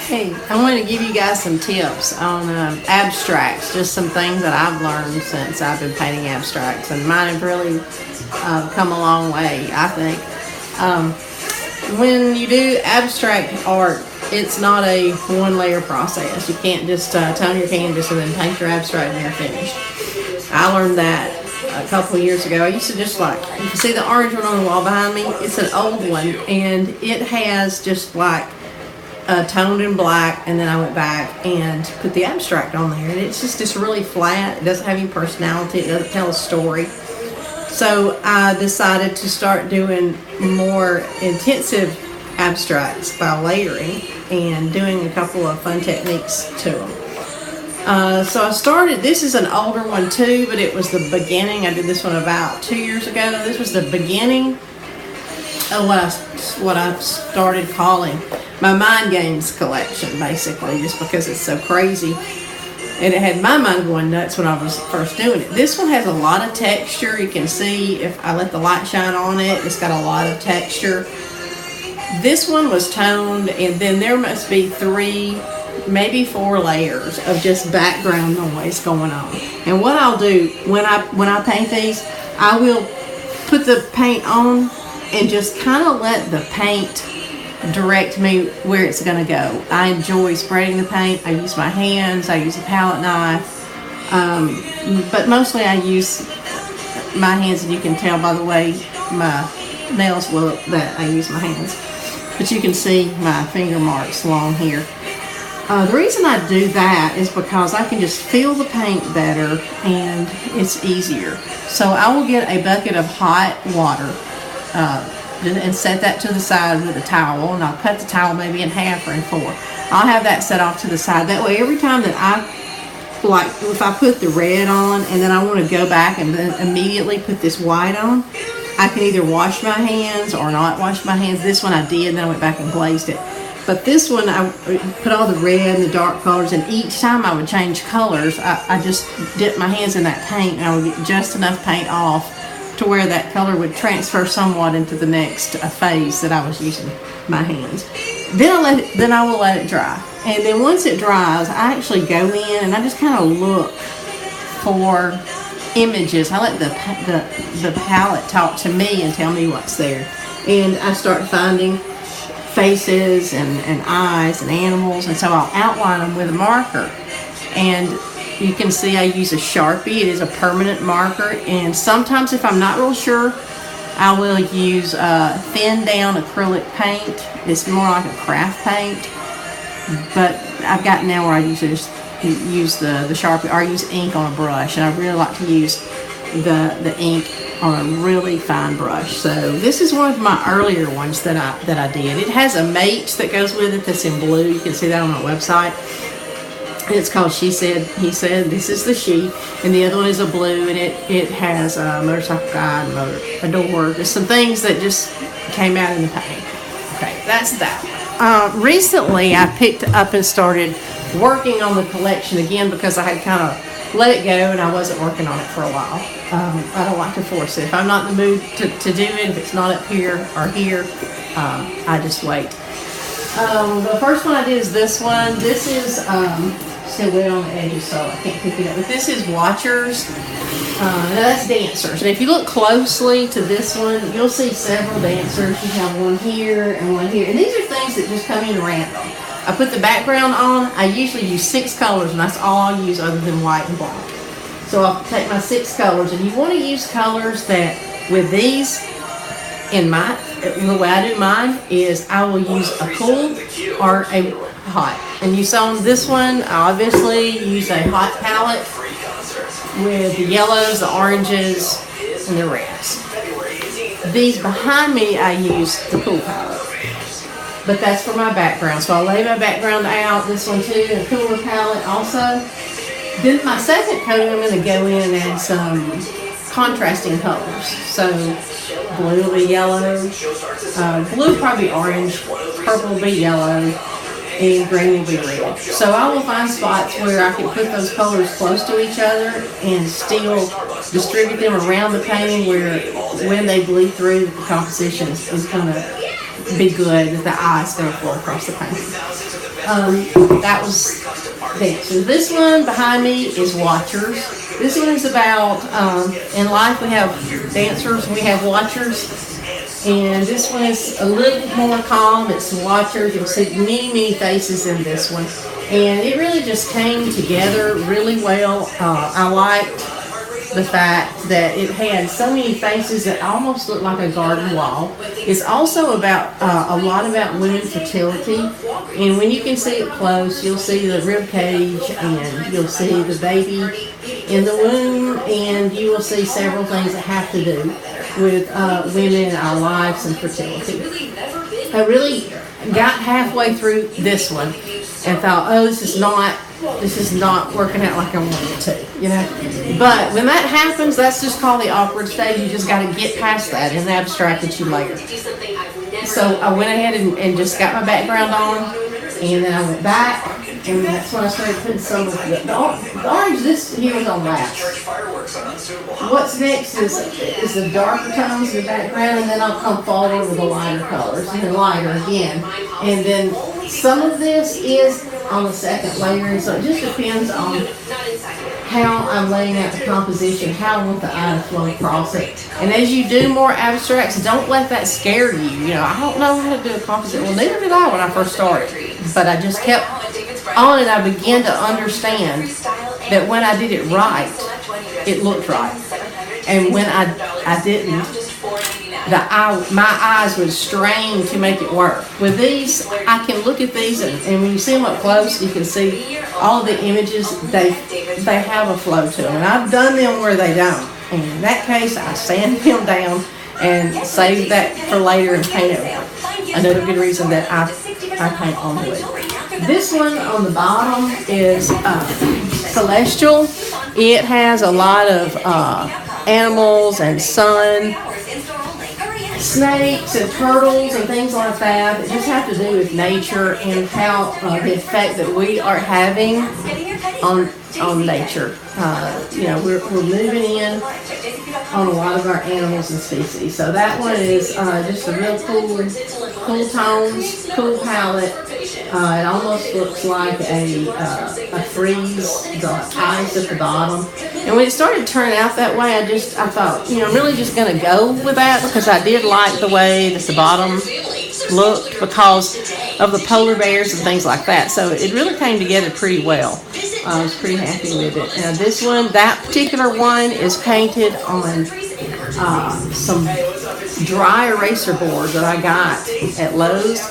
Hey, I want to give you guys some tips on abstracts, just some things that I've learned since I've been painting abstracts, and mine have really come a long way, I think. When you do abstract art, it's not a one layer process. You can't just tone your canvas and then paint your abstract and you're finished. I learned that a couple of years ago. I used to just you can see the orange one on the wall behind me? It's an old one, and it has just toned in black, and then I went back and put the abstract on there, and it's just really flat. It doesn't have any personality. It doesn't tell a story. So I decided to start doing more intensive abstracts by layering and doing a couple of fun techniques to them. So I started, this is an older one too, but it was the beginning. I did this one about 2 years ago. This was the beginning of what I started calling my mind games collection, basically, just because it's so crazy. And it had my mind going nuts when I was first doing it. This one has a lot of texture. You can see if I let the light shine on it, it's got a lot of texture. This one was toned, and then there must be 3, maybe 4 layers of just background noise going on. And what I'll do when I paint these, I will put the paint on and just kind of let the paint direct me where it's going to go. I enjoy spreading the paint. I use my hands. I use a palette knife. But mostly I use my hands, and you can tell by the way my nails look that I use my hands. But you can see my finger marks along here. The reason I do that is because I can just feel the paint better and it's easier. So I will get a bucket of hot water and set that to the side with a towel, and I'll cut the towel maybe in half or in 4. I'll have that set off to the side. That way every time that if I put the red on and then I want to go back and then immediately put this white on, I can either wash my hands or not wash my hands. This one I did, and then I went back and glazed it. But this one, I put all the red and the dark colors, and each time I would change colors, I just dipped my hands in that paint, and I would get just enough paint off to where that color would transfer somewhat into the next phase that I was using my hands. Then I will let it dry. And then once it dries, I actually go in and I just kind of look for images. I let the palette talk to me and tell me what's there. And I start finding faces and eyes and animals, and so I'll outline them with a marker. And you can see I use a Sharpie. It is a permanent marker, and sometimes if I'm not real sure, I will use thin down acrylic paint. It's more like a craft paint, but I've gotten now where I usually just use the Sharpie, or I use ink on a brush, and I really like to use the ink on a really fine brush. So this is one of my earlier ones that I did. It has a mate that goes with it that's in blue. You can see that on my website. And it's called She Said, He Said. This is the she, and the other one is a blue, and it has a motorcycle guide, a door, just some things that just came out in the paint. Okay, that's that one. Recently, I picked up and started working on the collection again because I had kind of let it go and I wasn't working on it for a while. I don't like to force it. If I'm not in the mood to do it, if it's not up here or here, I just wait. The first one I did is this one. This is still wet on the edges, so I can't pick it up. But this is Watchers. Now that's dancers. And if you look closely to this one, you'll see several dancers. You have one here and one here. And these are things that just come in random. I put the background on. I usually use 6 colors, and that's all I'll use other than white and black. So I'll take my 6 colors, and you want to use colors that, with these, the way I do mine is I will use a cool or a hot. And you saw on this one, I obviously use a hot palette with the yellows, the oranges, and the reds. These behind me, I use the cool palette. But that's for my background. So I'll lay my background out, this one too, and a cooler palette also. Then my second coat, I'm going to go in and add some contrasting colors. So blue will be yellow, blue probably orange, purple will be yellow, and green will be red. So I will find spots where I can put those colors close to each other and still distribute them around the painting where when they bleed through, the composition is going to be good, that the eye is going to flow across the painting. that was dancers. This one behind me is watchers. This one is about, in life we have dancers, we have watchers. And this one is a little more calm. It's watchers. You'll see many faces in this one. And it really just came together really well. I liked the fact that it had so many faces that almost looked like a garden wall. It's also about a lot about women's fertility. And when you can see it close, you'll see the rib cage and you'll see the baby in the womb, and you will see several things that have to do with women in our lives and fertility. I really got halfway through this one and thought, oh, this is not working out like I wanted it to, you know. But when that happens, that's just called the awkward stage. You just got to get past that and abstract that you later. So I went ahead and just got my background on, and then I went back, and that's when I started putting some of the orange. This here was on last. What's next is the darker tones in the background, and then I'll come forward with the lighter colors, and then lighter again. And then some of this is on the second layer, and so it just depends on how I'm laying out the composition, how I want the eye to flow across it. And as you do more abstracts, don't let that scare you. You know, I don't know how to do a composite. Well, neither did I when I first started, but I just kept on, and I began to understand that when I did it right, it looked right. And when I didn't, my eyes would strain to make it work. With these, I can look at these, and when you see them up close, you can see all of the images. They have a flow to them, and I've done them where they don't. And in that case, I sand them down and save that for later and paint it. Another good reason that I paint on wood. This one on the bottom is celestial. It has a lot of animals and sun, snakes and turtles and things like that that just have to do with nature and how the effect that we are having on nature. You know, we're moving in on a lot of our animals and species. So that one is just a real cool tones, cool palette. It almost looks like a freeze, the eyes at the bottom. And when it started turning out that way, I thought, you know, I'm really just going to go with that, because I did like the way that the bottom looked because of the polar bears and things like that. So it really came together pretty well. I was pretty happy with it. Now this one, that particular one is painted on some dry eraser board that I got at Lowe's,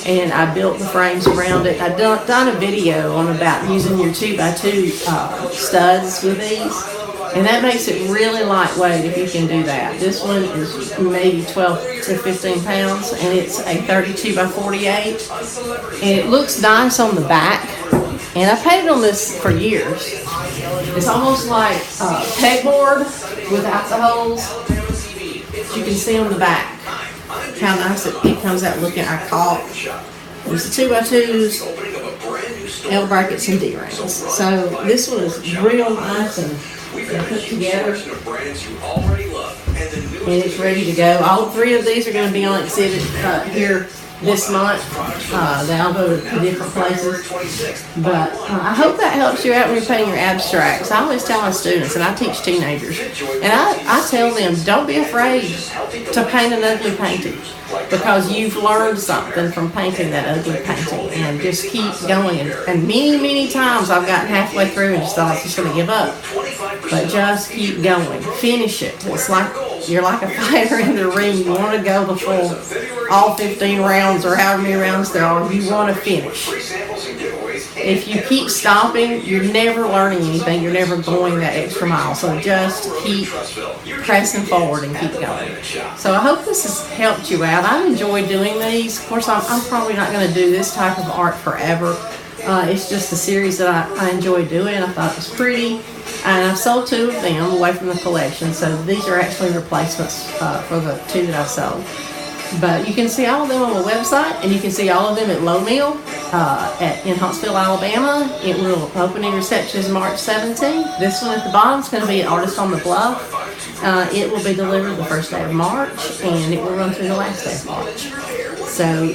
and I built the frames around it. I've done a video on about using your 2x2 studs with these, and that makes it really lightweight if you can do that. This one is maybe 12 to 15 pounds, and it's a 32x48, and it looks nice on the back. And I painted on this for years. It's almost like pegboard without the holes. You can see on the back how nice it comes out looking. I caught these 2x2s, L brackets, and D-rings. So this one is real nice and put together, and it's ready to go. All three of these are going to be on exhibit here this month. They'll go to different places. But I hope that helps you out when you're painting your abstracts. I always tell my students, and I teach teenagers, and I tell them, don't be afraid to paint an ugly painting, because you've learned something from painting that ugly painting, and just keep going. And many times I've gotten halfway through and just thought I was just going to give up. But just keep going. Finish it. It's like you're like a fighter in the ring. You want to go the full, all 15 rounds or however many rounds there are. You want to finish. If you keep stopping, you're never learning anything. You're never going that extra mile. So just keep pressing forward and keep going. So I hope this has helped you out. I've enjoyed doing these. Of course, I'm probably not going to do this type of art forever. It's just a series that I enjoy doing. I thought it was pretty. And I've sold 2 of them away from the collection. So these are actually replacements for the 2 that I've sold. But you can see all of them on the website, and you can see all of them at Low Mill in Huntsville, Alabama. It will opening reception is March 17th. This one at the bottom is going to be Artist on the Bluff. It will be delivered the first day of March, and it will run through the last day of March. So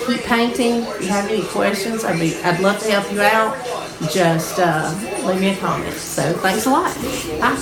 keep painting. If you have any questions, I'd love to help you out. Just leave me a comment. So thanks a lot. Bye.